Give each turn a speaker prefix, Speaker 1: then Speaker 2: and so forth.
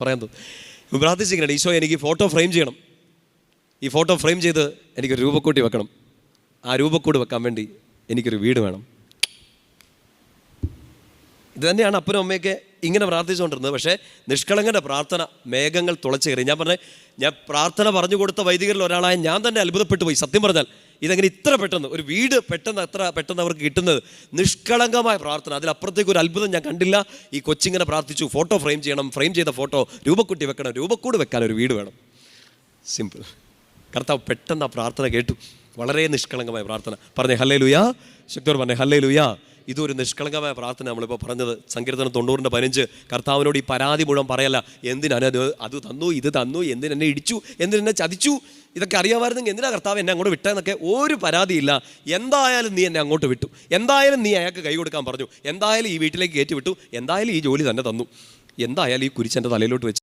Speaker 1: പറയാൻ തോന്നും. പ്രാർത്ഥിച്ചിങ്ങനെ, ഈശോ എനിക്ക് ഫോട്ടോ ഫ്രെയിം ചെയ്യണം, ഈ ഫോട്ടോ ഫ്രെയിം ചെയ്ത് എനിക്കൊരു രൂപക്കൂട്ടി വെക്കണം, ആ രൂപക്കൂട് വെക്കാൻ വേണ്ടി എനിക്കൊരു വീട് വേണം. ഇത് തന്നെയാണ് അപ്പനും അമ്മയൊക്കെ ഇങ്ങനെ പ്രാർത്ഥിച്ചുകൊണ്ടിരുന്നത്. പക്ഷേ നിഷ്കളങ്കൻ്റെ പ്രാർത്ഥന മേഘങ്ങൾ തുളച്ച് കയറി. ഞാൻ പ്രാർത്ഥന പറഞ്ഞു കൊടുത്ത വൈദികരിൽ ഒരാളായ ഞാൻ തന്നെ അത്ഭുതപ്പെട്ടു പോയി. സത്യം പറഞ്ഞാൽ ഇതെങ്ങനെ ഇത്ര പെട്ടെന്ന് ഒരു വീട് എത്ര പെട്ടെന്ന് അവർക്ക് കിട്ടുന്നത്? നിഷ്കളങ്കമായ പ്രാർത്ഥന, അതിലപ്പുറത്തേക്ക് ഒരു അത്ഭുതം ഞാൻ കണ്ടില്ല. ഈ കൊച്ചിങ്ങനെ പ്രാർത്ഥിച്ചു, ഫോട്ടോ ഫ്രെയിം ചെയ്യണം, ഫ്രെയിം ചെയ്ത ഫോട്ടോ രൂപക്കുട്ടി വെക്കണം, രൂപക്കൂട് വെക്കാൻ ഒരു വീട് വേണം. സിമ്പിൾ. കർത്താവ് പെട്ടെന്ന് ആ പ്രാർത്ഥന കേട്ടു. വളരെ നിഷ്കളങ്കമായ പ്രാർത്ഥന. പറഞ്ഞേ ഹല്ലേലൂയാ. ശക്തോർ പറഞ്ഞേ ഹല്ലേലൂയാ. ഇതൊരു നിഷ്കളങ്കമായ പ്രാർത്ഥന നമ്മളിപ്പോൾ പറഞ്ഞത്. സങ്കീർത്തനം 90:15 കർത്താവിനോട് ഈ പരാതി മുഴുവൻ പറയല്ല. എന്തിനാണ് അത് തന്നു, ഇത് തന്നു, എന്തിനെന്നെ ഇടിച്ചു, എന്തിനെന്നെ ചതിച്ചു, ഇതൊക്കെ അറിയാമായിരുന്നെങ്കിൽ എന്തിനാ കർത്താവ് എന്നെ അങ്ങോട്ട് വിട്ടതെന്നൊക്കെ ഒരു പരാതിയില്ല. എന്തായാലും നീ എന്നെ അങ്ങോട്ട് വിട്ടു, എന്തായാലും നീ അയാൾക്ക് കൈ കൊടുക്കാൻ പറഞ്ഞു, എന്തായാലും ഈ വീട്ടിലേക്ക് കയറ്റി വിട്ടു, എന്തായാലും ഈ ജോലി തന്നെ തന്നു, എന്തായാലും ഈ കുരിശ് എൻ്റെ തലയിലോട്ട് വെച്ച്